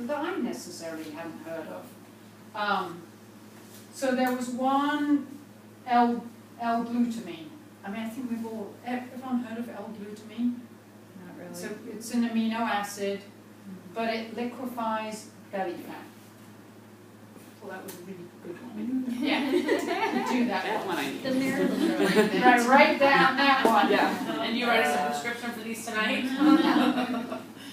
that I necessarily hadn't heard of. So there was one L-glutamine. I mean, I think we've all, everyone heard of L-glutamine? Not really. So it's an amino acid, but it liquefies belly fat. Well, that was a really good one. Yeah, do that one. I need. The miracle. Right, write down that one. Yeah, and you write us a prescription for these tonight?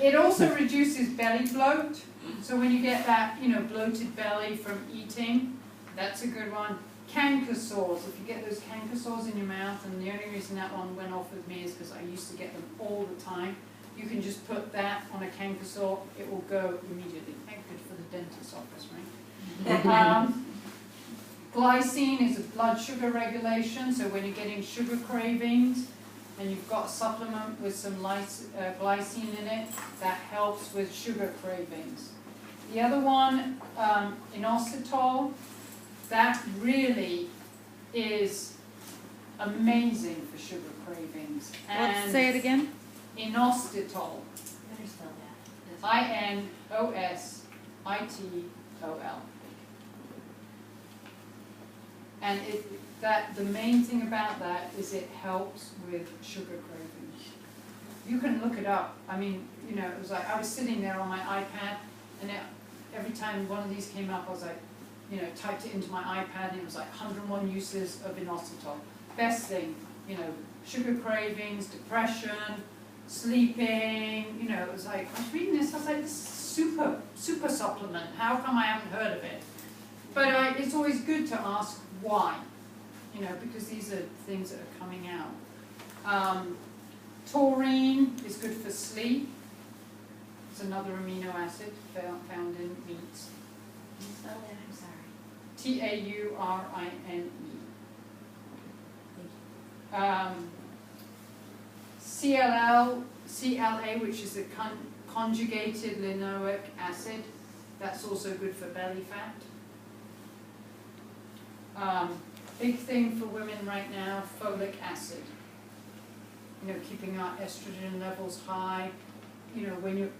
It also reduces belly bloat. So when you get that, bloated belly from eating, that's a good one. Canker sores, if you get those canker sores in your mouth, and the only reason that one went off with me is because I used to get them all the time. You can just put that on a canker sore, it will go immediately. Thank good for the dentist's office, right? Glycine is a blood sugar regulation, so when you're getting sugar cravings and you've got a supplement with some glycine in it, that helps with sugar cravings. The other one, inositol, that really is amazing for sugar cravings. Let's say it again. Inositol. Better spell that. INOSITOL. And the main thing about that is it helps with sugar cravings. You can look it up. I mean, it was like I was sitting there on my iPad, and every time one of these came up, I was like, typed it into my iPad, and it was like 101 uses of inositol. Best thing, sugar cravings, depression, sleeping, it was like, I was reading this, I was like, this is super supplement. How come I haven't heard of it? But it's always good to ask why, because these are things that are coming out. Taurine is good for sleep. It's another amino acid found in meats. Spell that, I'm sorry. Taurine. CLA, which is a conjugated linoleic acid, that's also good for belly fat. Big thing for women right now, folic acid. Keeping our estrogen levels high. When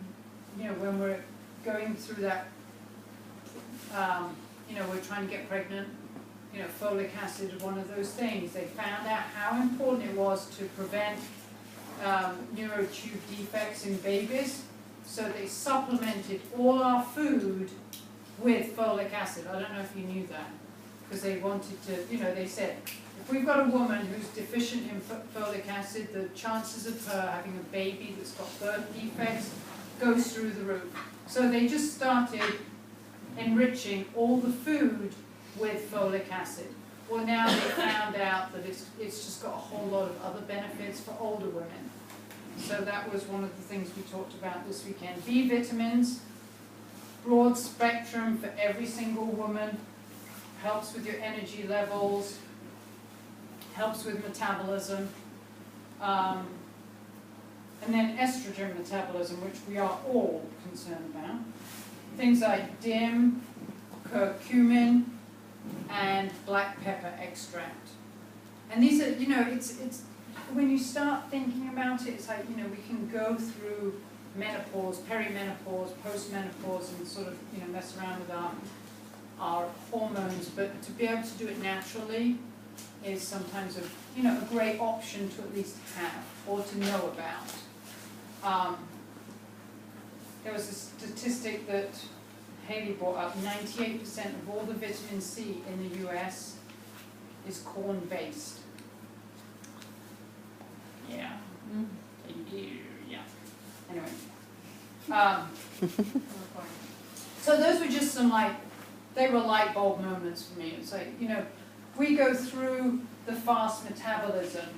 we're going through that, we're trying to get pregnant. Folic acid is one of those things. They found out how important it was to prevent neurotube defects in babies, so they supplemented all our food with folic acid. I don't know if you knew that, because they wanted to, they said, if we've got a woman who's deficient in folic acid, the chances of her having a baby that's got birth defects goes through the roof. So they just started enriching all the food with folic acid. Well, now they found out that it's just got a whole lot of other benefits for older women. So that was one of the things we talked about this weekend. B vitamins, broad spectrum for every single woman, helps with your energy levels, helps with metabolism, and then estrogen metabolism, which we are all concerned about. Things like DIM, curcumin, and black pepper extract. And these are, it's when you start thinking about it, it's like, we can go through menopause, perimenopause, postmenopause, and sort of, mess around with our hormones, but to be able to do it naturally is sometimes a great option to at least have or to know about. There was a statistic that Haley brought up, 98% of all the vitamin C in the US is corn-based. Yeah. Yeah. Anyway. So those were just some they were light bulb moments for me. It's like, we go through the fast metabolism,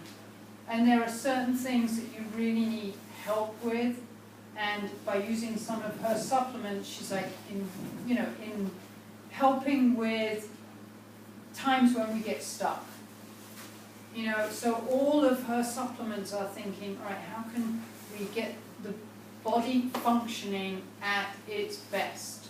and there are certain things that you really need help with. And by using some of her supplements, she's like, in helping with times when we get stuck. So all of her supplements are thinking, all right, how can we get the body functioning at its best?